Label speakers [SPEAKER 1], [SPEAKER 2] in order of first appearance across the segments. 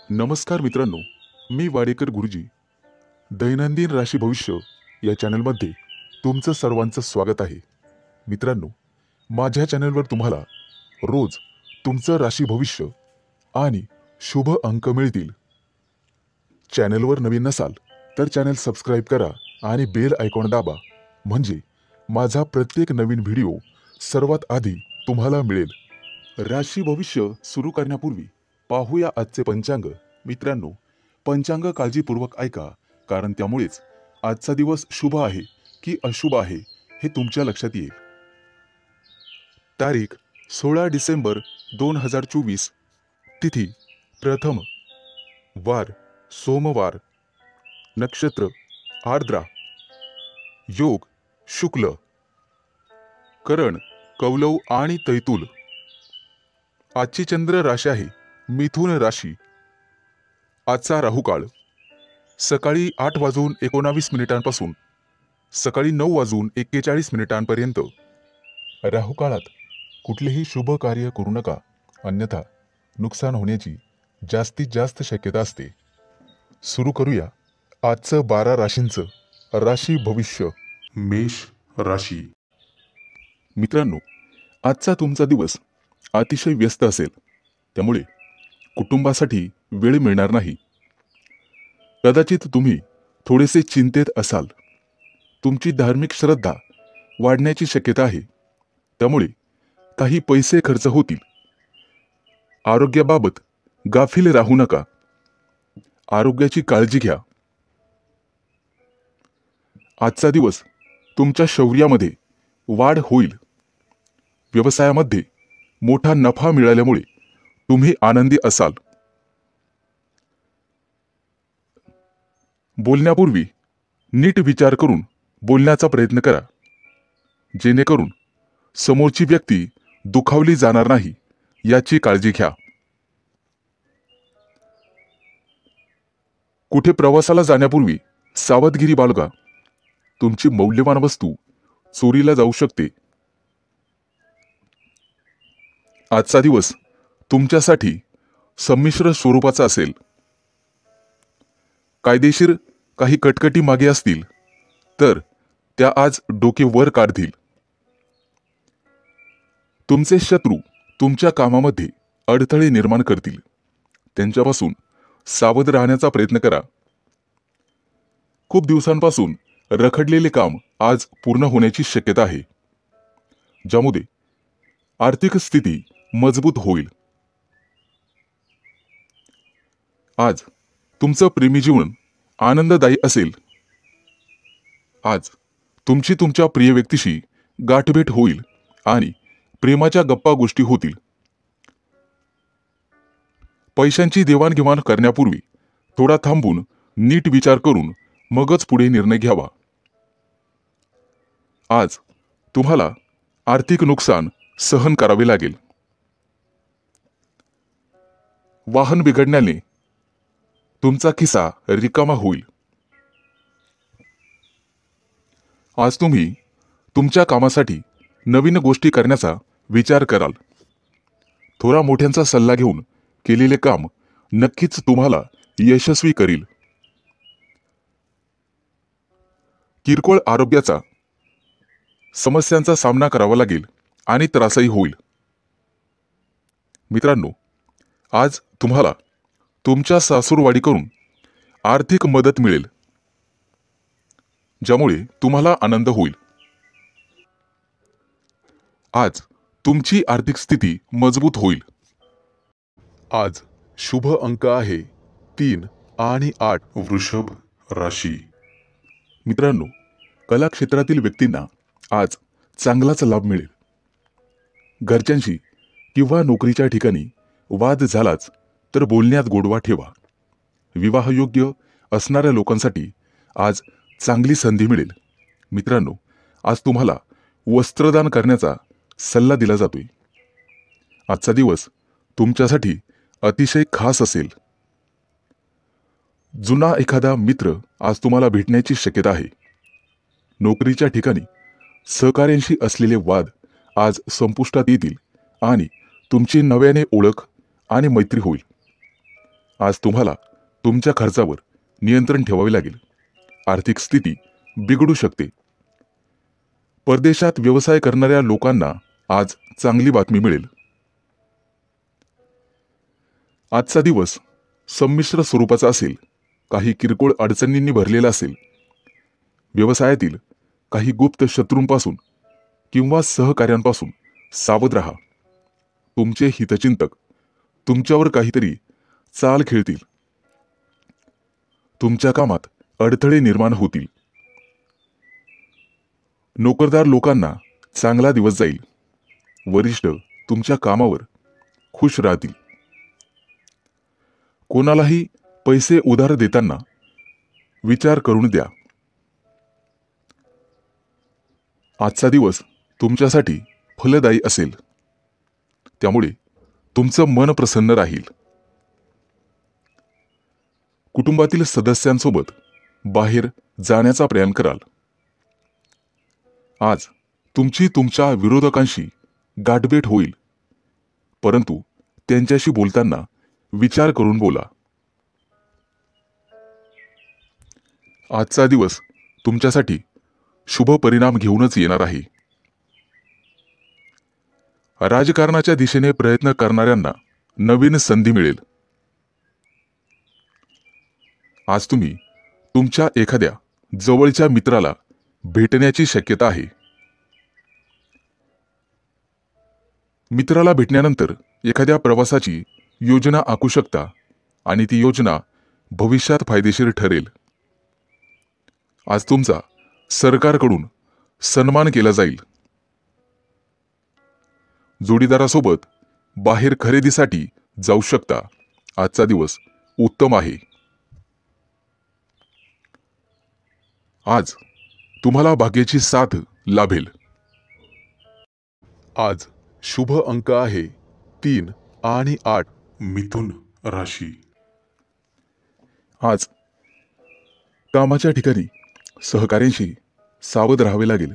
[SPEAKER 1] नमस्कार मित्रांनो, मी वाडेकर गुरुजी. दैनंदिन राशी भविष्य या चॅनलमध्ये तुमचं सर्वांचं स्वागत आहे. मित्रांनो, माझ्या चॅनलवर तुम्हाला रोज तुमचं राशी भविष्य आणि शुभ अंक मिळतील. चॅनलवर नवीन नसाल तर चॅनल सबस्क्राईब करा आणि बेल आयकॉन दाबा, म्हणजे माझा प्रत्येक नवीन व्हिडिओ सर्वात आधी तुम्हाला मिळेल. राशी भविष्य सुरू करण्यापूर्वी पाहूया आजचे पंचांग. मित्रांनो, पंचांग काळजीपूर्वक ऐका, कारण त्यामुळेच आजचा दिवस शुभ आहे की अशुभ आहे हे तुमच्या लक्षात येईल. तारीख 16 डिसेंबर 2024. तिथी प्रथम, वार सोमवार, नक्षत्र आर्द्रा, योग शुक्ल, करण कौलव आणि तैतूल. आजची चंद्र राशी आहे मिथुन राशी. आजचा राहुकाळ सकाळी 8:19 सकाळी 9:41 राहुकाळात कुठलेही शुभ कार्य करू नका, अन्यथा नुकसान होण्याची जास्तीत जास्त शक्यता असते. सुरू करूया आजचं 12 राशींचं राशी भविष्य. मेष राशी. मित्रांनो, आजचा तुमचा दिवस अतिशय व्यस्त असेल, त्यामुळे कुटुंबासाठी वेळ मिळणार नाही. कदाचित तुम्ही थोडेसे चिंतेत असाल. तुमची धार्मिक श्रद्धा वाढण्याची शक्यता आहे, त्यामुळे काही पैसे खर्च होतील. आरोग्याबाबत गाफील राहू नका. आरोग्याची काळजी घ्या. आजचा दिवस तुमच्या शौर्यामध्ये वाढ होईल. व्यवसायामध्ये मोठा नफा मिळाल्यामुळे तुम्ही आनंदी असाल. बोलण्यापूर्वी नीट विचार करून बोलण्याचा प्रयत्न करा, जेणेकरून समोरची व्यक्ती दुखावली जाणार नाही याची काळजी घ्या. कुठे प्रवासाला जाण्यापूर्वी सावधगिरी बाळगा. तुमची मौल्यवान वस्तू चोरीला जाऊ शकते. आजचा दिवस तुमच्यासाठी संमिश्र स्वरूपाचा असेल. कायदेशीर काही कटकटी मागे असतील तर त्या आज डोके वर काढतील. तुमचे शत्रू तुमच्या कामामध्ये अडथळे निर्माण करतील. त्यांच्यापासून सावध राहण्याचा प्रयत्न करा. खूप दिवसांपासून रखडलेले काम आज पूर्ण होण्याची शक्यता आहे, ज्यामुळे आर्थिक स्थिती मजबूत होईल. आज तुमचं प्रेमी जीवन आनंददायी असेल. आज तुमची तुमच्या प्रिय व्यक्तीशी गाठभेट होईल आणि प्रेमाच्या गप्पा गोष्टी होतील. पैशांची देवाणघेवाण करण्यापूर्वी थोडा थांबून नीट विचार करून मगच पुढे निर्णय घ्यावा. आज तुम्हाला आर्थिक नुकसान सहन करावे लागेल. वाहन बिघडण्याने तुमचा खिसा रिकामा होईल. आज तुम्ही तुमच्या कामासाठी नवीन गोष्टी करण्याचा विचार कराल. थोडा मोठ्यांचा सल्ला घेऊन केलेले काम नक्कीच तुम्हाला यशस्वी करील. किरकोळ आरोग्याचा समस्यांचा सामना करावा लागेल आणि त्रासही होईल. मित्रांनो, आज तुम्हाला तुमच्या सासूरवाडीकडून आर्थिक मदत मिळेल, ज्यामुळे तुम्हाला आनंद होईल. आज तुमची आर्थिक स्थिती मजबूत होईल. आज शुभ अंक आहे 3 आणि 8. वृषभ राशी. मित्रांनो, कला क्षेत्रातील व्यक्तींना आज चांगलाच लाभ मिळेल. घरच्यांशी किंवा नोकरीच्या ठिकाणी वाद झालाच तर बोलण्यात गोडवा ठेवा. विवाहयोग्य असणाऱ्या लोकांसाठी आज चांगली संधी मिळेल. मित्रांनो, आज तुम्हाला वस्त्रदान करण्याचा सल्ला दिला जातोय. आजचा दिवस तुमच्यासाठी अतिशय खास असेल. जुना एखादा मित्र आज तुम्हाला भेटण्याची शक्यता आहे. नोकरीच्या ठिकाणी सहकाऱ्यांशी असलेले वाद आज संपुष्टात येतील आणि तुमची नव्याने ओळख आणि मैत्री होईल. आज तुम्हाला तुमच्या खर्चावर नियंत्रण ठेवावे लागेल. आर्थिक स्थिती बिघडू शकते. परदेशात व्यवसाय करणाऱ्या लोकांना आज चांगली बातमी मिळेल. आजचा दिवस संमिश्र स्वरूपाचा असेल. काही किरकोळ अडचणींनी भरलेला असेल. व्यवसायातील काही गुप्त शत्रूंपासून किंवा सहकार्यांपासून सावध राहा. तुमचे हितचिंतक तुमच्यावर काहीतरी चाल खेळतील. तुमच्या कामात अडथळे निर्माण होतील. नोकरदार लोकांना चांगला दिवस जाईल. वरिष्ठ तुमच्या कामावर खुश राहतील. कोणालाही पैसे उधार देताना विचार करून द्या. आजचा दिवस तुमच्यासाठी फलदायी असेल. त्यामुळे तुमचं मन प्रसन्न राहील. कुटुंबातील सदस्यांसोबत बाहेर जाण्याचा प्रयत्न कराल. आज तुमची तुमच्या विरोधकांशी गाठभेट होईल. परंतु त्यांच्याशी बोलताना विचार करून बोला. आजचा दिवस तुमच्यासाठी शुभ परिणाम घेऊनच येणार आहे. राजकारणाच्या दिशेने प्रयत्न करणाऱ्यांना नवीन संधी मिळेल. आज तुम्ही तुमच्या एखाद्या जवळच्या मित्राला भेटण्याची शक्यता आहे. मित्राला भेटल्यानंतर एखाद्या प्रवासाची योजना आखू शकता आणि ती योजना भविष्यात फायदेशीर ठरेल. आज तुमचा सरकारकडून सन्मान केला जाईल. जोडीदारासोबत बाहेर खरेदीसाठी जाऊ शकता. आजचा दिवस उत्तम आहे. आज तुम्हाला भाग्याची साथ लाभेल. आज शुभ अंक आहे 3 आणि 8. मिथुन राशी. आज कामाच्या ठिकाणी सहकार्यांशी सावध राहावे लागेल.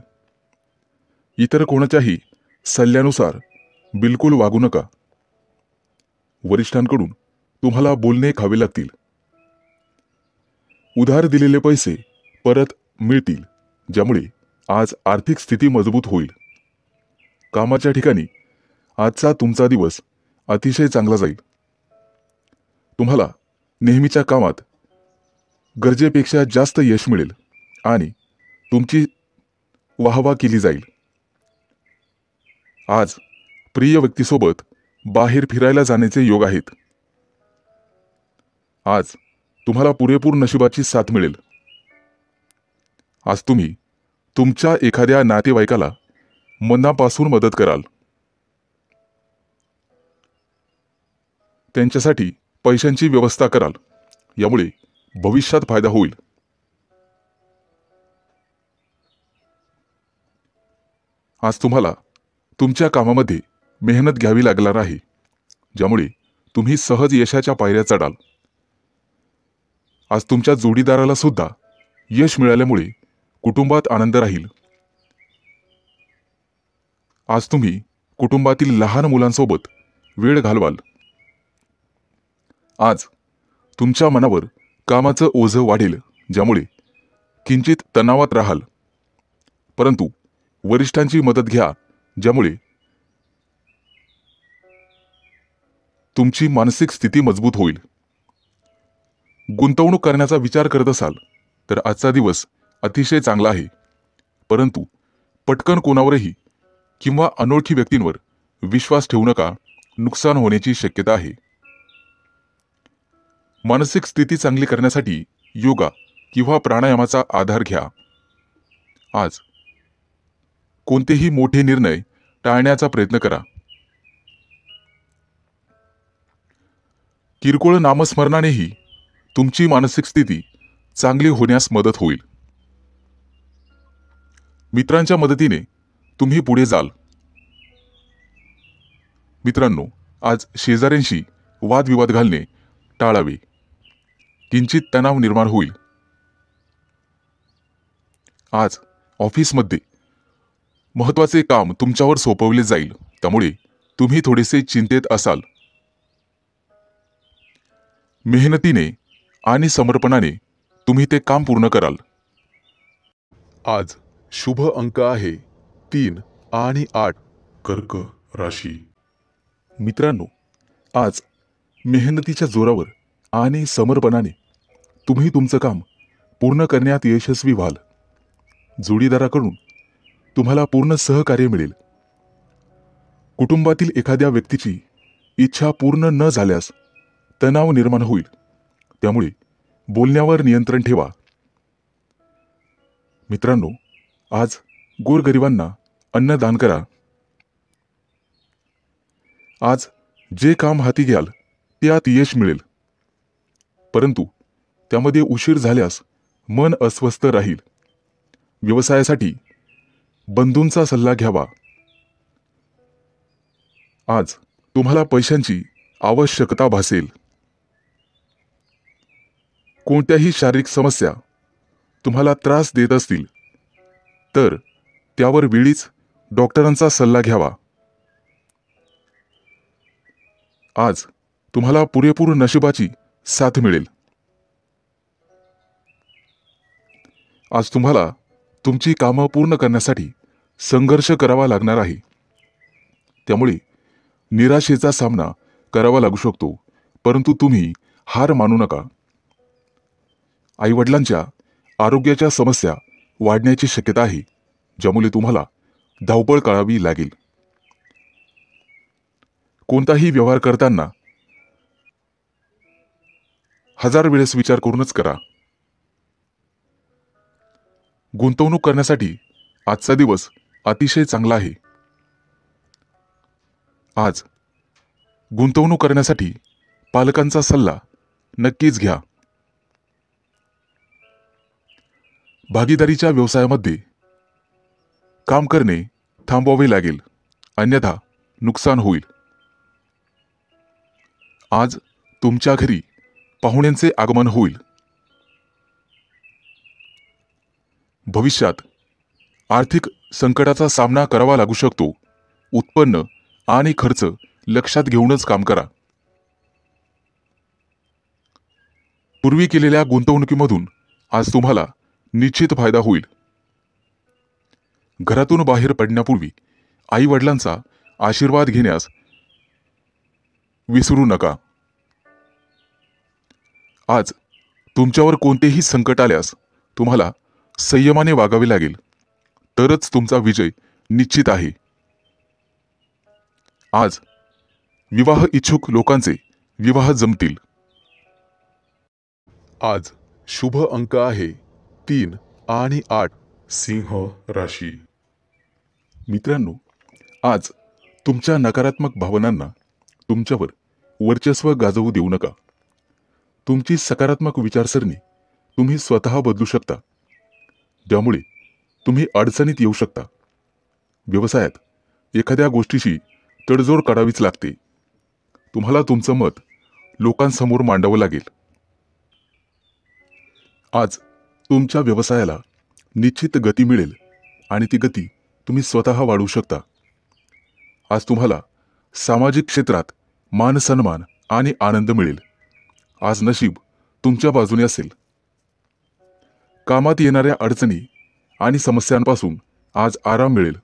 [SPEAKER 1] इतर कोणाच्याही सल्ल्यानुसार बिलकुल वागू नका. वरिष्ठांकडून तुम्हाला बोलणे खावे लागतील. उधार दिलेले पैसे परत मिळतील, ज्यामुळे आज आर्थिक स्थिती मजबूत होईल. कामाच्या ठिकाणी आजचा तुमचा दिवस अतिशय चांगला जाईल. तुम्हाला नेहमीच्या कामात गरजेपेक्षा जास्त यश मिळेल आणि तुमची वाहवा केली जाईल. आज प्रिय व्यक्तीसोबत बाहेर फिरायला जाण्याचे योग आहेत. आज तुम्हाला पुरेपूर नशिबाची साथ मिळेल. आज तुम्ही तुमच्या एखाद्या नातेवाईकाला मनापासून मदत कराल. त्यांच्यासाठी पैशांची व्यवस्था कराल. यामुळे भविष्यात फायदा होईल. आज तुम्हाला तुमच्या कामामध्ये मेहनत घ्यावी लागणार आहे, ज्यामुळे तुम्ही सहज यशाच्या पायऱ्या चढाल. आज तुमच्या जोडीदाराला सुद्धा यश मिळाल्यामुळे कुटुंबात आनंद राहील. आज तुम्ही कुटुंबातील लहान मुलांसोबत वेळ घालवाल. आज तुमच्या मनावर कामाचं ओझं वाढेल, ज्यामुळे किंचित तणावात राहाल. परंतु वरिष्ठांची मदत घ्या, ज्यामुळे तुमची मानसिक स्थिती मजबूत होईल. गुंतवणूक करण्याचा विचार करत असाल तर आजचा दिवस अतिशय चांगला आहे. परंतु पटकन कोणावरही किंवा अनोळखी व्यक्तींवर विश्वास ठेवू नका. नुकसान होण्याची शक्यता आहे. मानसिक स्थिती चांगली करण्यासाठी योगा किंवा प्राणायामाचा आधार घ्या. आज कोणतेही मोठे निर्णय टाळण्याचा प्रयत्न करा. किरकोळ नामस्मरणानेही तुमची मानसिक स्थिती चांगली होण्यास मदत होईल. मित्रांच्या मदतीने तुम्ही पुढे जाल. मित्रांनो, आज शेजाऱ्यांशी वादविवाद घालणे टाळावे. किंचित तणाव निर्माण होईल. आज ऑफिसमध्ये महत्त्वाचे काम तुमच्यावर सोपवले जाईल, त्यामुळे तुम्ही थोडेसे चिंतेत असाल. मेहनतीने आणि समर्पणाने तुम्ही ते काम पूर्ण कराल. आज शुभ अंक आहे 3 आणि 8. कर्क राशी. मित्रांनो, आज मेहनतीच्या जोरावर आणि समर्पणाने तुम्ही तुमचं काम पूर्ण करण्यात यशस्वी व्हाल. जोडीदाराकडून तुम्हाला पूर्ण सहकार्य मिळेल. कुटुंबातील एखाद्या व्यक्तीची इच्छा पूर्ण न झाल्यास तणाव निर्माण होईल. त्यामुळे बोलण्यावर नियंत्रण ठेवा. मित्रांनो, आज गोरगरिबांना अन्नदान करा. आज जे काम हाती घ्याल त्यात यश मिळेल, परंतु त्यामध्ये उशीर झाल्यास मन अस्वस्थ राहील. व्यवसायासाठी बंधूंचा सल्ला घ्यावा. आज तुम्हाला पैशांची आवश्यकता भासेल. कोणत्याही शारीरिक समस्या तुम्हाला त्रास देत असतील तर त्यावर वेळीच डॉक्टरांचा सल्ला घ्यावा. आज तुम्हाला पुरेपूर नशिबाची साथ मिळेल. आज तुम्हाला तुमची कामं पूर्ण करण्यासाठी संघर्ष करावा लागणार आहे. त्यामुळे निराशेचा सामना करावा लागू शकतो, परंतु तुम्ही हार मानू नका. आईवडिलांच्या आरोग्याच्या समस्या वाढण्याची शक्यता आहे, ज्यामुळे तुम्हाला धावपळ करावी लागेल. कोणताही व्यवहार करताना 1000 वेळेस विचार करूनच करा. गुंतवणूक करण्यासाठी आजचा दिवस अतिशय चांगला आहे. आज गुंतवणूक करण्यासाठी पालकांचा सल्ला नक्कीच घ्या. भागीदारीच्या व्यवसायामध्ये काम करणे थांबवावे लागेल, अन्यथा नुकसान होईल. आज तुमच्या घरी पाहुण्यांचे आगमन होईल. भविष्यात आर्थिक संकटाचा सामना करावा लागू शकतो. उत्पन्न आणि खर्च लक्षात घेऊनच काम करा. पूर्वी केलेल्या गुंतवणुकीमधून आज तुम्हाला निश्चित फायदा होईल. घरातून बाहेर पडण्यापूर्वी आई वडिलांचा आशीर्वाद घेण्यास विसरू नका. आज तुमच्यावर कोणतेही संकट आल्यास तुम्हाला संयमाने वागावे लागेल, तरच तुमचा विजय निश्चित आहे. आज विवाह इच्छुक लोकांचे विवाह जमतील. आज शुभ अंक आहे 3 आणि 8. सिंह राशी. मित्रांनो, आज तुमच्या नकारात्मक भावनांना तुमच्यावर वर्चस्व गाजवू देऊ नका. तुमची सकारात्मक विचारसरणी तुम्ही स्वतः बदलू शकता, ज्यामुळे तुम्ही अडचणीत येऊ शकता. व्यवसायात एखाद्या गोष्टीशी तडजोड करावीच लागते. तुम्हाला तुमचं मत लोकांसमोर मांडावं लागेल. आज तुमच्या व्यवसायाला निश्चित गती मिळेल आणि ती गती तुम्ही स्वतः वाढवू शकता. आज तुम्हाला सामाजिक क्षेत्रात मान सन्मान आणि आनंद मिळेल. आज नशीब तुमच्या बाजूने असेल. कामात येणाऱ्या अडचणी आणि समस्यांपासून आज आराम मिळेल.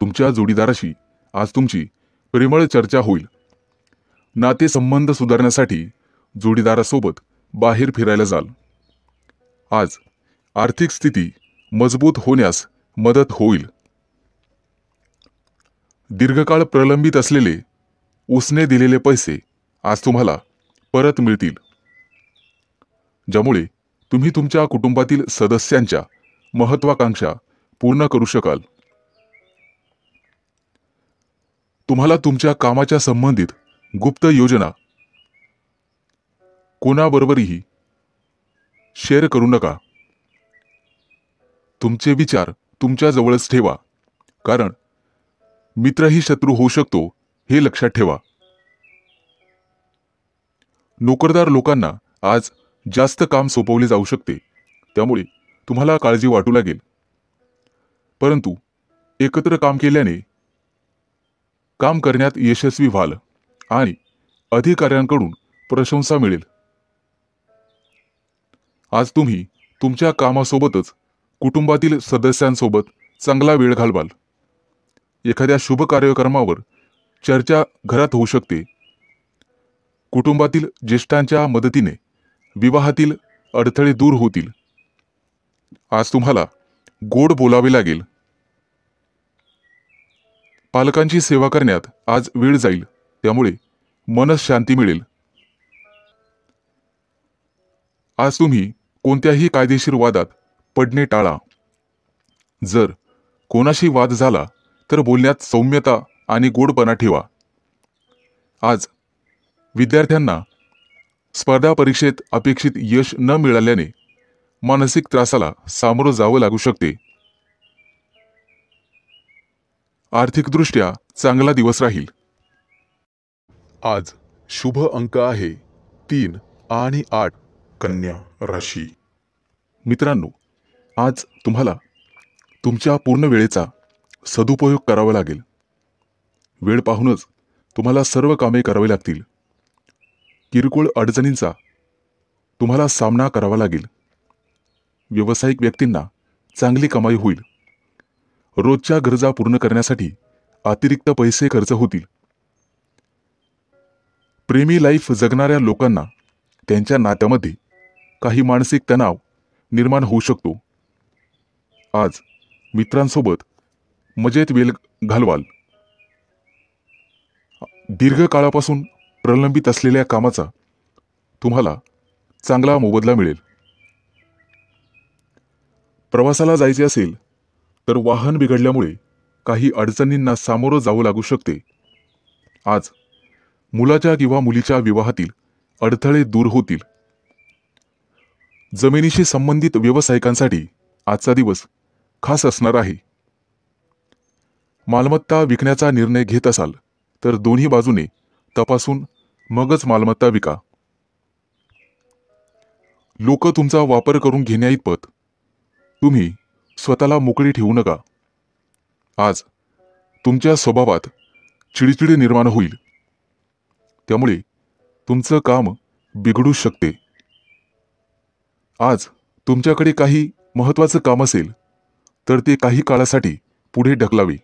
[SPEAKER 1] तुमच्या जोडीदाराशी आज तुमची प्रेमळ चर्चा होईल. नातेसंबंध सुधारण्यासाठी जोडीदारासोबत बाहेर फिरायला जाल. आज आर्थिक स्थिती मजबूत होण्यास मदत होईल. दीर्घकाळ प्रलंबित असलेले उसने दिलेले पैसे आज तुम्हाला परत मिळतील, ज्यामुळे तुम्ही तुमच्या कुटुंबातील सदस्यांच्या महत्त्वाकांक्षा पूर्ण करू शकाल. तुम्हाला तुमच्या कामाच्या संबंधित गुप्त योजना कोणाबरोबरही शेअर करू नका. तुमचे विचार तुमच्या जवळच ठेवा, कारण मित्रही शत्रू होऊ शकतो हे लक्षात ठेवा. नोकरदार लोकांना आज जास्त काम सोपवले जाऊ शकते, त्यामुळे तुम्हाला काळजी वाटू लागेल. परंतु एकत्र काम केल्याने काम करण्यात यशस्वी व्हाल आणि अधिकाऱ्यांकडून प्रशंसा मिळेल। आज तुम्ही तुमच्या कामासोबतच कुटुंबातील सदस्यांसोबत चांगला वेळ घालवाल। एखाद्या शुभ कार्यक्रमावर चर्चा घरात होऊ शकते। कुटुंबातील ज्येष्ठांच्या मदतीने विवाहातील अडथळे दूर होतील। आज तुम्हाला गोड बोलावे लागेल। पालकांची सेवा करण्यात आज वेळ जाईल, त्यामुळे मनशांती मिळेल। आज तुम्ही कोणत्याही कायदेशीर वादात पडणे टाळा। जर कोणाशी वाद झाला तर बोलण्यात सौम्यता आणि गोडपणा ठेवा। आज विद्यार्थ्यांना स्पर्धा परीक्षेत अपेक्षित यश न मिळाल्याने मानसिक त्रासाला सामोरं जावं लागू शकते। आर्थिकदृष्ट्या चांगला दिवस राहील। आज शुभ अंक आहे 3 आणि 8। कन्या राशी। मित्रांनो, आज तुम्हाला तुमच्या पूर्ण वेळेचा सदुपयोग करावा लागेल। वेळ पाहूनच तुम्हाला सर्व कामे करावी लागतील। किरकोळ अडचणींचा तुम्हाला सामना करावा लागेल। व्यावसायिक व्यक्तींना चांगली कमाई होईल। रोजच्या गरजा पूर्ण करण्यासाठी अतिरिक्त पैसे खर्च होतील। प्रेमी लाईफ जगणाऱ्या लोकांना त्यांच्या नात्यामध्ये काही मानसिक तणाव निर्माण होऊ शकतो। आज मित्रांसोबत मजेत वेळ घालवाल। दीर्घकाळापासून प्रलंबित असलेल्या कामाचा तुम्हाला चांगला मोबदला मिळेल। प्रवासाला जायचे असेल तर वाहन बिघडल्यामुळे काही अडचणींना सामोरं जावं लागू शकते। आज मुलाच्या किंवा मुलीच्या विवाहातील अडथळे दूर होतील। जमिनीशी संबंधित व्यावसायिकांसाठी आजचा दिवस खास असणार आहे। मालमत्ता विकण्याचा निर्णय घेत असाल तर दोन्ही बाजूने तपासून मगच मालमत्ता विका। लोक तुमचा वापर करून घेण्याइतपत तुम्ही स्वतःला मोकळी ठेवू नका। आज तुमच्या स्वभावात चिडचिड निर्माण होईल, त्यामुळे तुमचं काम बिघडू शकते। आज तुमच्याकडे काही महत्त्वाचं काम असेल तर ते काही काळासाठी पुढे ढकलावे।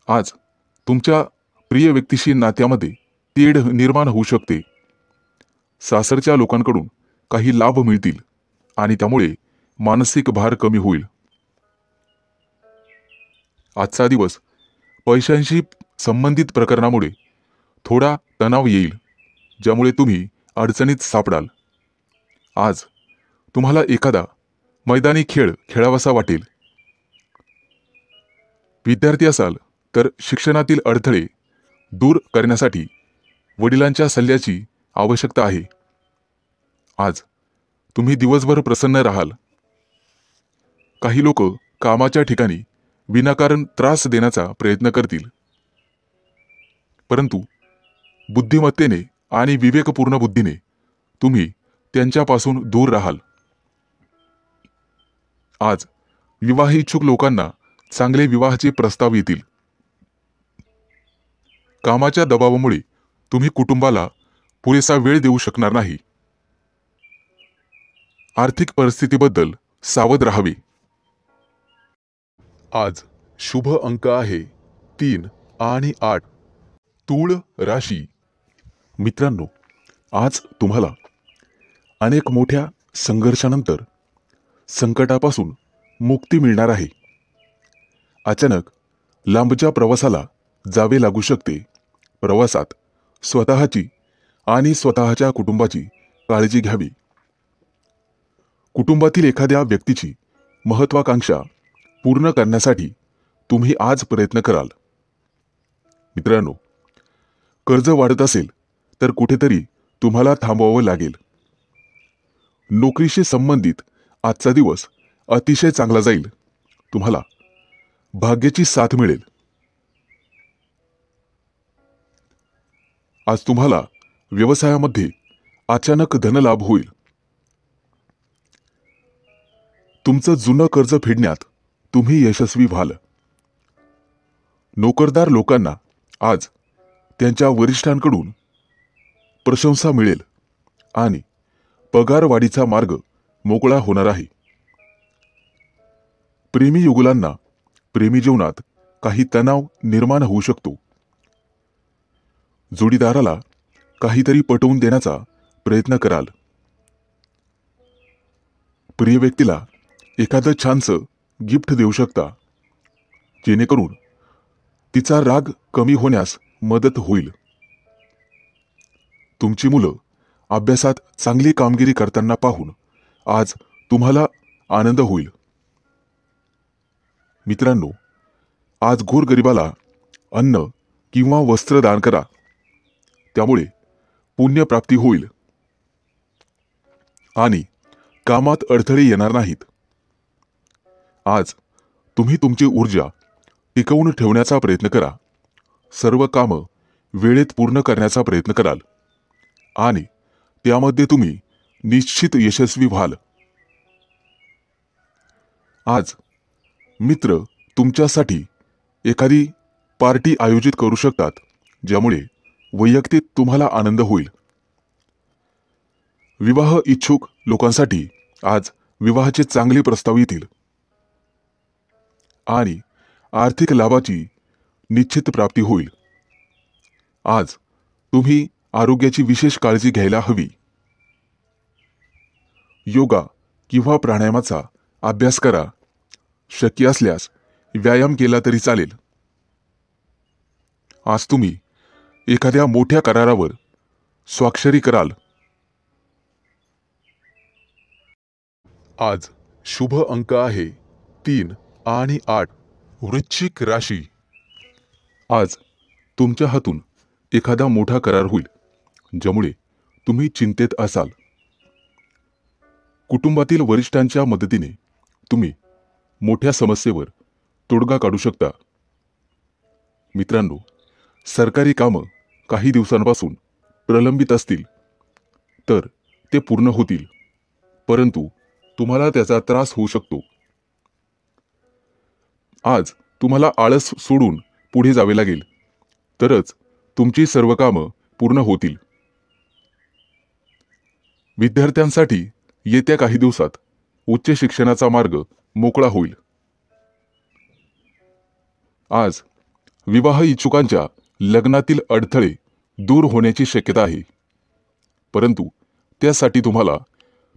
[SPEAKER 1] आज तुमच्या प्रिय व्यक्तीशी नात्यामध्ये तेढ निर्माण होऊ शकते। सासरच्या लोकांकडून काही लाभ मिळतील आणि त्यामुळे मानसिक भार कमी होईल। आजचा दिवस पैशांशी संबंधित प्रकरणामुळे थोडा तणाव येईल, ज्यामुळे तुम्ही अडचणीत सापडाल। आज तुम्हाला एखादा मैदानी खेळ खेळावासा वाटेल। विद्यार्थी असाल तर शिक्षणातील अडथळे दूर करण्यासाठी वडिलांच्या सल्ल्याची आवश्यकता आहे। आज तुम्ही दिवसभर प्रसन्न राहाल। काही लोक कामाच्या ठिकाणी विनाकारण त्रास देण्याचा प्रयत्न करतील, परंतु बुद्धिमत्तेने आणि विवेकपूर्ण बुद्धीने तुम्ही त्यांच्यापासून दूर राहाल। आज विवाह इच्छुक लोकांना चांगले विवाहाचे प्रस्ताव येतील। कामाच्या दबावामुळे तुम्ही कुटुंबाला पुरेसा वेळ देऊ शकणार नाही। आर्थिक परिस्थितीबद्दल सावध राहावे। आज शुभ अंक आहे 3 आणि 8। तूळ राशी। मित्रांनो, आज तुम्हाला अनेक मोठ्या संघर्षानंतर संकटापासून मुक्ती मिळणार आहे। अचानक लांबच्या प्रवासाला जावे लागू शकते। प्रवासात स्वतःची आणि स्वतःच्या कुटुंबाची काळजी घ्यावी। कुटुंबातील एखाद्या व्यक्तीची महत्त्वाकांक्षा पूर्ण करण्यासाठी तुम्ही आज प्रयत्न कराल। मित्रांनो, कर्ज वाढत असेल तर कुठेतरी तुम्हाला थांबवावं लागेल। नोकरीशी संबंधित आजचा दिवस अतिशय चांगला जाईल। तुम्हाला भाग्याची साथ मिळेल। आज तुम्हाला व्यवसायामध्ये अचानक धनलाभ होईल। तुमचं जुनं कर्ज फेडण्यात तुम्ही यशस्वी व्हाल। नोकरदार लोकांना आज त्यांच्या वरिष्ठांकडून प्रशंसा मिळेल आणि पगारवाढीचा मार्ग मोकळा होणार आहे. प्रेमी युगुलांना प्रेमी जीवनात काही तणाव निर्माण होऊ शकतो. जोडीदाराला काहीतरी पटवून देण्याचा प्रयत्न कराल. प्रिय व्यक्तीला एखादं छानसं गिफ्ट देऊ शकता, जेणेकरून तिचा राग कमी होण्यास मदत होईल. तुमची मुलं अभ्यासात चांगली कामगिरी करताना पाहून आज तुम्हाला आनंद होईल. मित्रांनो, आज गोरगरिबाला अन्न किंवा वस्त्र दान करा, त्यामुळे पुण्यप्राप्ती होईल आणि कामात अडथळे येणार नाहीत. आज तुम्ही तुमची ऊर्जा टिकवून ठेवण्याचा प्रयत्न करा. सर्व कामं वेळेत पूर्ण करण्याचा प्रयत्न कराल आणि त्यामध्ये तुम्ही निश्चित यशस्वी व्हाल. आज मित्र तुमच्यासाठी एखादी पार्टी आयोजित करू शकतात, ज्यामुळे वैयक्तिक तुम्हाला आनंद होईल. विवाह इच्छुक लोकांसाठी आज विवाहाचे चांगले प्रस्ताव येतील आणि आर्थिक लाभाची निश्चित प्राप्ती होईल. आज तुम्ही आरोग्याची विशेष काळजी घ्यायला हवी. योगा किंवा प्राणायामाचा अभ्यास करा. शक्य असल्यास व्यायाम केला तरी चालेल. आज तुम्ही एखाद्या मोठ्या करारावर स्वाक्षरी कराल. आज शुभ अंक आहे 3 आणि 8. वृश्चिक राशी. आज तुमच्या हातून एखादा मोठा करार होईल, ज्यामुळे तुम्ही चिंतेत असाल. कुटुंबातील वरिष्ठांच्या मदतीने तुम्ही मोठ्या समस्येवर तोडगा काढू शकता. मित्रांनो, सरकारी कामं काही दिवसांपासून प्रलंबित असतील तर ते पूर्ण होतील, परंतु तुम्हाला त्याचा त्रास होऊ शकतो. आज तुम्हाला आळस सोडून पुढे जावे लागेल, तरच तुमची सर्व कामं पूर्ण होतील. विद्यार्थ्यांसाठी येत्या काही दिवसात उच्च शिक्षणाचा मार्ग मोकळा होईल. आज विवाह इच्छुकांच्या लग्नातील अडथळे दूर होण्याची शक्यता आहे, परंतु त्यासाठी तुम्हाला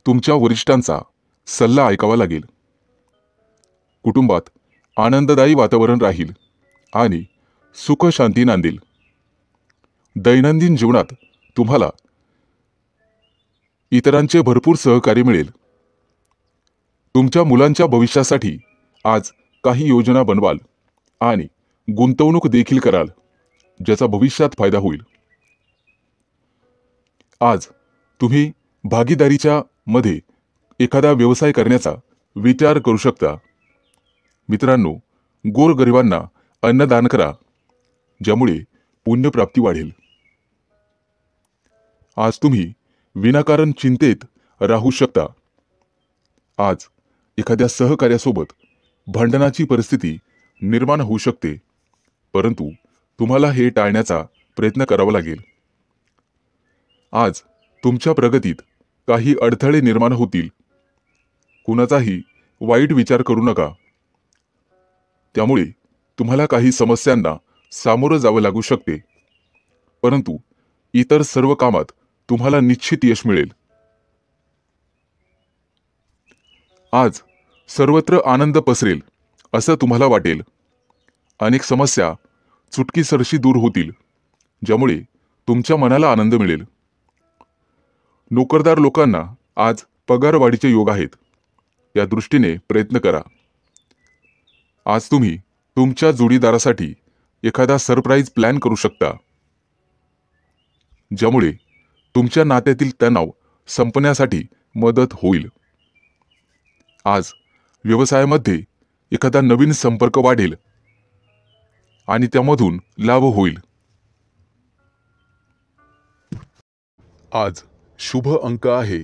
[SPEAKER 1] तुमच्या वरिष्ठांचा सल्ला ऐकावा लागेल. कुटुंबात आनंददायी वातावरण राहील आणि सुख शांती नांदेल. दैनंदिन जीवनात तुम्हाला इतरांचे भरपूर सहकार्य मिळेल. तुमच्या मुलांच्या भविष्यासाठी आज काही योजना बनवाल आणि गुंतवणूक देखील कराल, ज्याचा भविष्यात फायदा होईल. आज तुम्ही भागीदारीच्या मध्ये एखादा व्यवसाय करण्याचा विचार करू शकता. मित्रांनो, गोरगरिबांना अन्नदान करा, ज्यामुळे पुण्यप्राप्ती वाढेल. आज तुम्ही विनाकारण चिंतेत राहू शकता. आज एखाद्या सहकार्यासोबत भांडणाची परिस्थिती निर्माण होऊ शकते, परंतु तुम्हाला हे टाळण्याचा प्रयत्न करावा लागेल. आज तुमच्या प्रगतीत काही अडथळे निर्माण होतील. कुणाचाही वाईट विचार करू नका, त्यामुळे तुम्हाला काही समस्यांना सामोरं जावं लागू शकते, परंतु इतर सर्व कामात तुम्हाला निश्चित यश मिळेल. आज सर्वत्र आनंद पसरेल असं तुम्हाला वाटेल. अनेक समस्या चुटकीसरशी दूर होतील, ज्यामुळे तुमच्या मनाला आनंद मिळेल. नोकरदार लोकांना आज पगारवाढीचे योग आहेत, या दृष्टीने प्रयत्न करा. आज तुम्ही तुमच्या जोडीदारासाठी एखादा सरप्राईज प्लॅन करू शकता, ज्यामुळे तुमच्या नात्यातील तणाव संपण्यासाठी मदत होईल. आज व्यवसायामध्ये एखादा नवीन संपर्क वाढेल आणि त्यामधून लाभ होईल. आज शुभ अंक आहे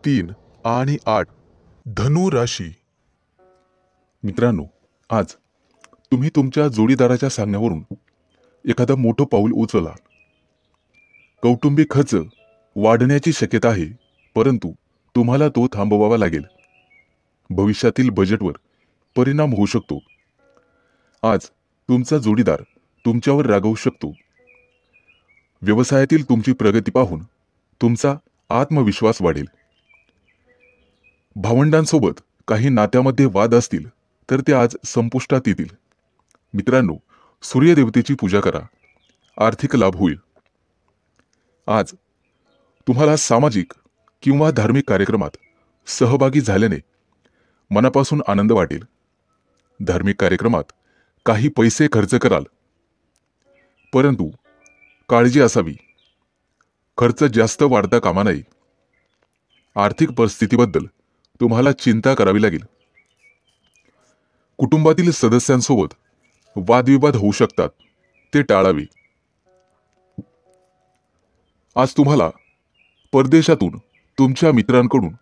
[SPEAKER 1] 3 आणि 8. धनु राशी. मित्रांनो, आज तुम्ही तुमच्या जोडीदाराच्या सांगण्यावरून एखादं मोठं पाऊल उचला. कौटुंबिक खर्च वाढण्याची शक्यता आहे, परंतु तुम्हाला तो थांबवावा लागेल. भविष्यातील बजेटवर परिणाम होऊ शकतो. आज तुमचा जोडीदार तुमच्यावर रागावू शकतो. व्यवसायातील तुमची प्रगती पाहून तुमचा आत्मविश्वास वाढेल. भावंडांसोबत काही नात्यामध्ये वाद असतील तर ते आज संपुष्टात येतील. मित्रांनो, सूर्यदेवतेची पूजा करा, आर्थिक लाभ होईल. आज तुम्हाला सामाजिक किंवा धार्मिक कार्यक्रमात सहभागी झाल्याने मनापासून आनंद वाटेल. धार्मिक कार्यक्रमात काही पैसे खर्च कराल, परंतु काळजी असावी, खर्च जास्त वाढता कामा नये. आर्थिक परिस्थितीबद्दल तुम्हाला चिंता करावी लागेल. कुटुंबातील सदस्यांसोबत वादविवाद होऊ शकतात, ते टाळावे. आज तुम्हाला परदेशातून तुमच्या मित्रांकडून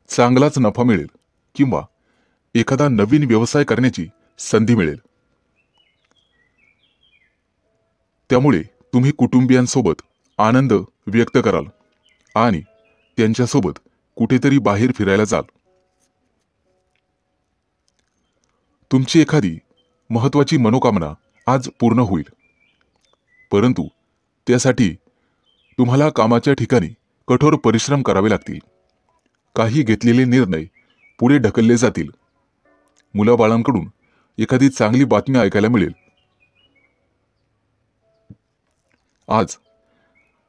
[SPEAKER 1] चांगलाच नफा मिळेल किंवा एखादा नवीन व्यवसाय करण्याची संधी मिळेल. त्यामुळे तुम्ही कुटुंबियांसोबत आनंद व्यक्त कराल आणि त्यांच्यासोबत कुठेतरी बाहेर फिरायला जाल. तुमची एखादी महत्त्वाची मनोकामना आज पूर्ण होईल, परंतु त्यासाठी तुम्हाला कामाच्या ठिकाणी कठोर परिश्रम करावे लागतील. काही घेतलेले निर्णय पुढे ढकलले जातील. मुलाबाळांकडून एखादी चांगली बातमी ऐकायला मिळेल. आज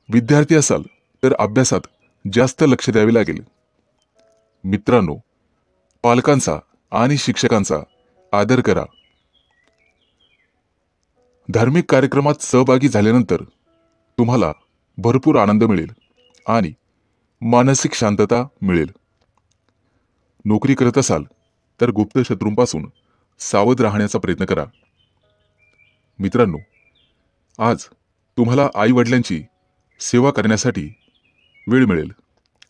[SPEAKER 1] विद्यार्थी असाल तर अभ्यासात जास्त लक्ष द्यावे लागेल. मित्रांनो, पालकांचा आणि शिक्षकांचा आदर करा. धार्मिक कार्यक्रमात सहभागी झाल्यानंतर तुम्हाला भरपूर आनंद मिळेल आणि मानसिक शांतता मिळेल. नोकरी करत असाल तर गुप्त शत्रूंपासून सावध राहण्याचा प्रयत्न करा. मित्रांनो, आज तुम्हाला आई-वडिलांची सेवा करण्यासाठी वेळ मिळेल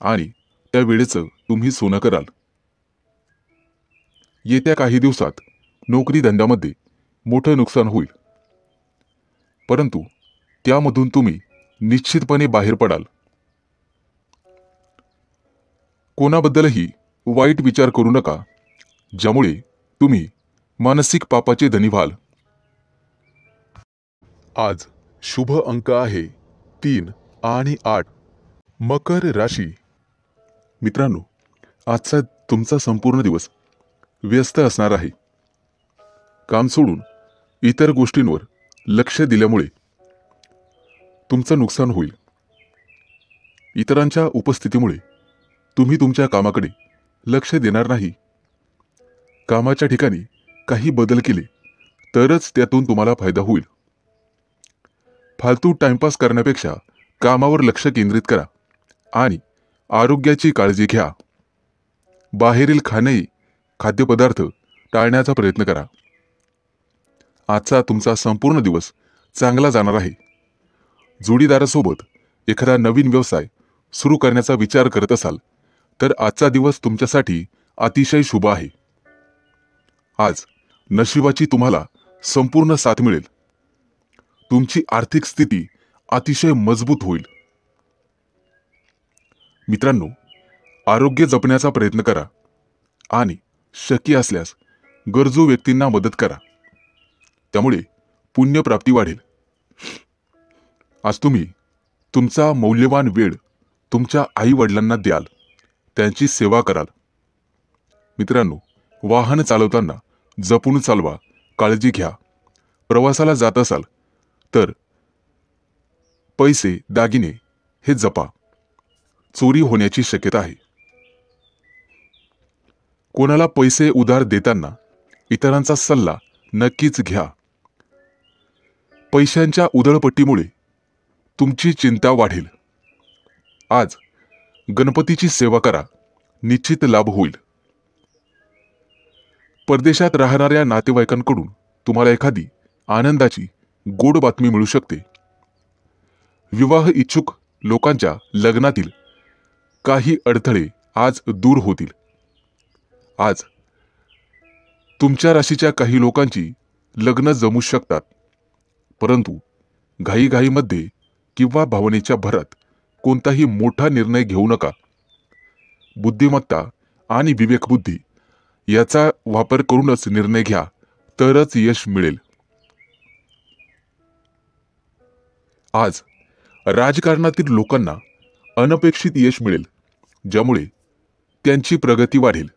[SPEAKER 1] आणि त्या वेळेचं तुम्ही सोनं कराल. येत्या काही दिवसात नोकरी धंद्यामध्ये मोठं नुकसान होईल, परंतु त्यामधून तुम्ही निश्चितपणे बाहेर पडाल. कोणाबद्दलही वाईट विचार करू नका, ज्यामुळे तुम्ही मानसिक पापाचे धनी व्हाल. आज शुभ अंक आहे 3 आणि 8. मकर राशी. मित्रांनो, आजचा तुमचा संपूर्ण दिवस व्यस्त असणार आहे. काम सोडून इतर गोष्टींवर लक्ष दिल्यामुळे तुमचं नुकसान होईल. इतरांच्या उपस्थितीमुळे तुम्ही तुमच्या कामाकडे लक्ष देणार नाही. कामाच्या ठिकाणी काही बदल केले तरच त्यातून तुम्हाला फायदा होईल. फालतू टाइमपास करण्यापेक्षा कामावर लक्ष केंद्रित करा आणि आरोग्याची काळजी घ्या. बाहेरील खाद्यपदार्थ टाळण्याचा प्रयत्न करा. आजचा तुमचा संपूर्ण दिवस चांगला जाणार आहे. जोडीदारासोबत एखादा नवीन व्यवसाय सुरू करण्याचा विचार करत असाल तर आजचा दिवस तुमच्यासाठी अतिशय शुभ आहे. आज नशिबाची तुम्हाला संपूर्ण साथ मिळेल. तुमची आर्थिक स्थिती अतिशय मजबूत होईल. मित्रांनो, आरोग्य जपण्याचा प्रयत्न करा आणि शक्य असल्यास गरजू व्यक्तींना मदत करा. त्यामुळे पुण्यप्राप्ती वाढेल. आज तुम्ही तुमचा मौल्यवान वेळ तुमच्या आई-वडिलांना द्याल, त्यांची सेवा कराल. मित्रांनो, वाहन चालवताना जपून चालवा, काळजी घ्या. प्रवासाला जात असाल तर पैसे, दागिने हे जपा. चोरी होण्याची शक्यता आहे. कोणाला पैसे उधार देताना इतरांचा सल्ला नक्कीच घ्या. पैशांच्या उधळपट्टीमुळे तुमची चिंता वाढेल. आज गणपतीची सेवा करा, निश्चित लाभ होईल. परदेशात राहणाऱ्या नातेवाईकांकडून तुम्हाला एखादी आनंदाची गोड बातमी मिळू शकते. विवाह इच्छुक लोकांच्या लग्नातील काही अडथळे आज दूर होतील. आज तुमच्या राशीच्या काही लोकांची लग्न जमू शकतात, परंतु घाईघाईमध्ये किंवा भावनेच्या भरात कोणताही मोठा निर्णय घेऊ नका. बुद्धिमत्ता आणि विवेकबुद्धी याचा वापर करूनच निर्णय घ्या, तरच यश मिळेल. आज राजकारणातील लोकांना अनपेक्षित यश मिळेल, ज्यामुळे त्यांची प्रगती वाढेल.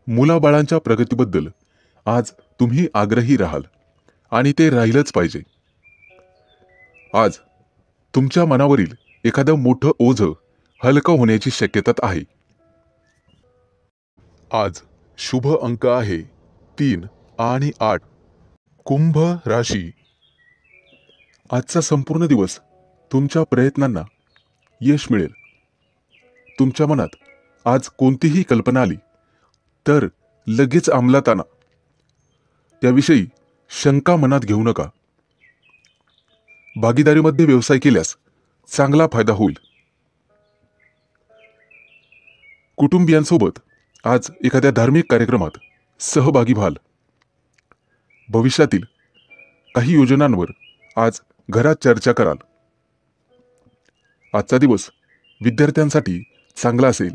[SPEAKER 1] मुलाबाळांच्या प्रगतीबद्दल आज तुम्ही आग्रही राहाल आणि ते राहिलंच पाहिजे. आज तुमच्या मनावरील एखादं मोठं ओझं हलकं होण्याची शक्यता आहे. आज शुभ अंक आहे 3 आणि 8. कुंभ राशी. आजचा संपूर्ण दिवस तुमच्या प्रयत्नांना यश मिळेल. तुमच्या मनात आज कोणतीही कल्पना आली तर लगेच अंमलात आणा. त्याविषयी शंका मनात घेऊ नका. भागीदारीमध्ये व्यवसाय केल्यास चांगला फायदा होईल. कुटुंबियांसोबत आज एखाद्या धार्मिक कार्यक्रमात सहभागी व्हाल. भविष्यातील काही योजनांवर आज घरात चर्चा कराल. आजचा दिवस विद्यार्थ्यांसाठी चांगला असेल,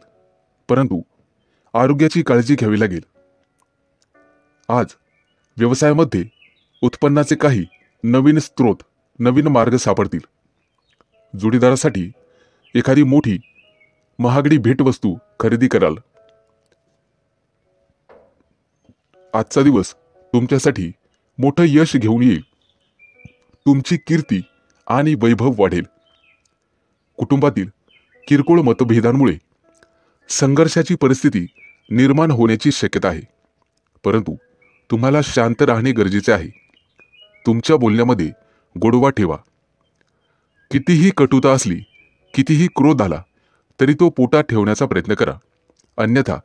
[SPEAKER 1] परंतु आरोग्याची काळजी घ्यावी लागेल. आज व्यवसायामध्ये उत्पन्नाचे काही नवीन स्रोत, नवीन मार्ग सापडतील. जोडीदारासाठी एखादी मोठी महागडी भेटवस्तू खरेदी कराल. आजचा दिवस तुमच्यासाठी मोठं यश घेऊन येईल. तुमची कीर्ती आणि वैभव वाढेल. कुटुंबातील किरकोळ मतभेदांमुळे संघर्षाची परिस्थिती निर्माण होण्याची शक्यता आहे, परंतु तुम्हाला शांत राहणे गरजेचे आहे. तुमच्या बोलण्यामध्ये गोडवा ठेवा. कितीही कटुता असली, कितीही क्रोध आला तरी तो पोटात ठेवण्याचा प्रयत्न करा, अन्यथा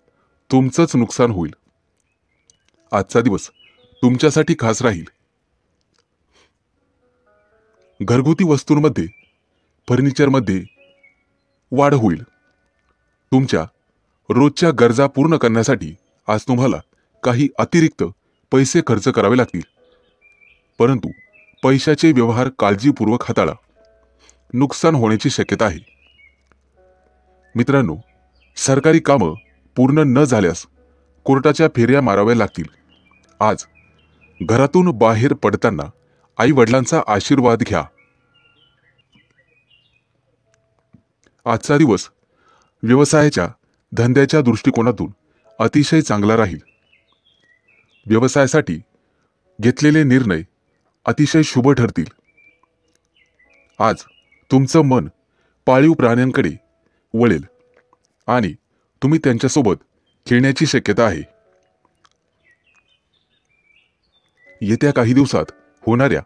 [SPEAKER 1] तुमचंच नुकसान होईल. आजचा दिवस तुमच्यासाठी खास राहील. घरगुती वस्तूंमध्ये, फर्निचरमध्ये वाढ होईल. तुमच्या रोजच्या गरजा पूर्ण करण्यासाठी आज तुम्हाला काही अतिरिक्त पैसे खर्च करावे लागतील, परंतु पैशाचे व्यवहार काळजीपूर्वक हाताळा. नुकसान होण्याची शक्यता आहे. मित्रांनो, सरकारी कामं पूर्ण न झाल्यास कोर्टाच्या फेऱ्या माराव्या लागतील. आज घरातून बाहेर पडताना आई वडिलांचा आशीर्वाद घ्या. आजचा दिवस व्यवसायाच्या, धंद्याच्या दृष्टिकोनातून अतिशय चांगला राहील. व्यवसायासाठी घेतलेले निर्णय अतिशय शुभ ठरतील. आज तुमचं मन पाळीव प्राण्यांकडे वळेल आणि तुम्ही त्यांच्यासोबत खेळण्याची शक्यता आहे. येत्या काही दिवसात होणाऱ्या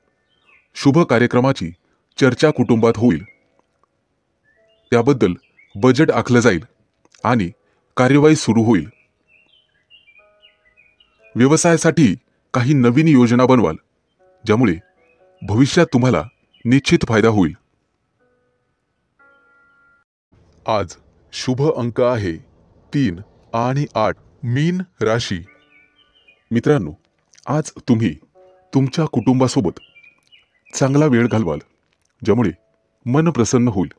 [SPEAKER 1] शुभ कार्यक्रमाची चर्चा कुटुंबात होईल. त्याबद्दल बजेट आखलं जाईल आणि कार्यवाही सुरू होईल. व्यवसायासाठी काही नवीन योजना बनवाल, ज्यामुळे भविष्यात तुम्हाला निश्चित फायदा होईल. आज शुभ अंक आहे 3 आणि 8. मीन राशी. मित्रांनो, आज तुम्ही तुमच्या कुटुंबासोबत चांगला वेळ घालवाल, ज्यामुळे मन प्रसन्न होईल.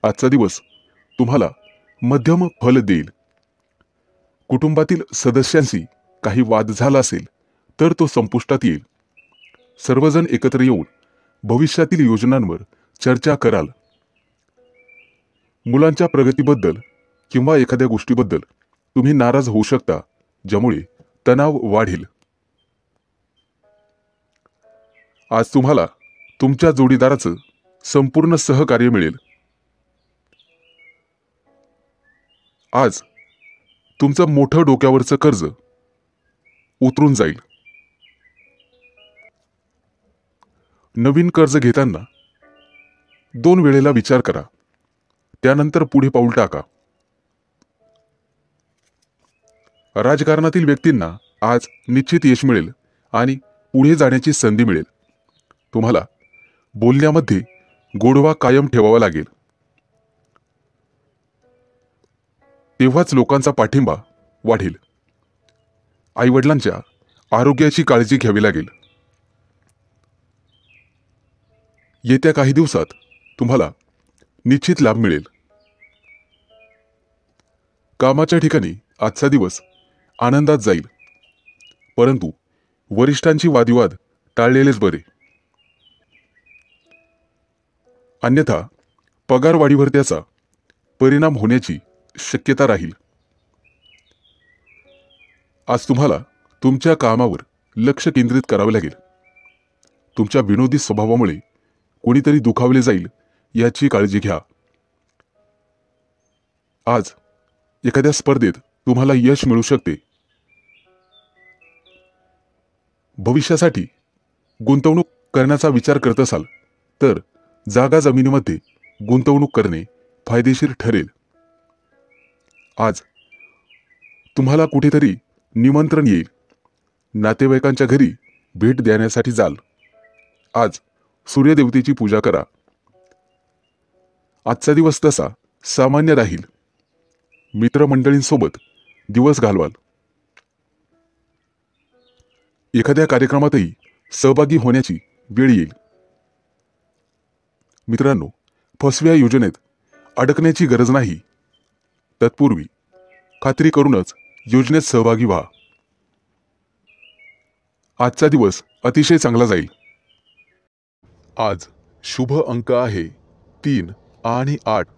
[SPEAKER 1] आजचा दिवस तुम्हाला मध्यम फल देईल. कुटुंबातील सदस्यांशी काही वाद झाला असेल तर तो संपुष्टात येईल. सर्वजण एकत्र येऊन भविष्यातील योजनांवर चर्चा कराल. मुलांच्या प्रगतीबद्दल किंवा एखाद्या गोष्टीबद्दल तुम्ही नाराज होऊ शकता, ज्यामुळे तणाव वाढेल. आज तुम्हाला तुमच्या जोडीदाराचं संपूर्ण सहकार्य मिळेल. आज तुमचं मोठं डोक्यावरचं कर्ज उतरून जाईल. नवीन कर्ज घेताना 2 वेळेला विचार करा, त्यानंतर पुढे पाऊल टाका. राजकारणातील व्यक्तींना आज निश्चित यश मिळेल आणि पुढे जाण्याची संधी मिळेल. तुम्हाला बोलण्यामध्ये गोडवा कायम ठेवावा लागेल. तेव्हाच लोकांचा पाठिंबा वाढेल. आईवडिलांच्या आरोग्याची काळजी घ्यावी लागेल. येत्या काही दिवसात तुम्हाला निश्चित लाभ मिळेल. कामाच्या ठिकाणी आजचा दिवस आनंदात जाईल, परंतु वरिष्ठांची वादविवाद टाळलेलेच बरे. अन्यथा पगारवाढीवर त्याचा परिणाम होण्याची शक्यता राहील. आज तुम्हाला तुमच्या कामावर लक्ष केंद्रित करावे लागेल. तुमच्या विनोदी स्वभावामुळे कोणीतरी दुखावले जाईल याची काळजी घ्या. आज एखाद्या स्पर्धेत तुम्हाला यश मिळू शकते. भविष्यासाठी गुंतवणूक करण्याचा विचार करत असाल तर जागा जमिनीमध्ये गुंतवणूक करणे फायदेशीर ठरेल. आज तुम्हाला कुठेतरी निमंत्रण येईल. नातेवाईकांच्या घरी भेट देण्यासाठी जाल. आज सूर्यदेवतेची पूजा करा. आजचा दिवस तसा सामान्य राहील. मित्रमंडळींसोबत दिवस घालवाल. एखाद्या कार्यक्रमातही सहभागी होण्याची वेळ येईल. मित्रांनो, फसव्या योजनेत अडकण्याची गरज नाही. तत्पूर्वी खात्री करूनच योजनेत सहभागी व्हा. आजचा दिवस अतिशय चांगला जाईल. आज शुभ अंक आहे 3 आणि 8.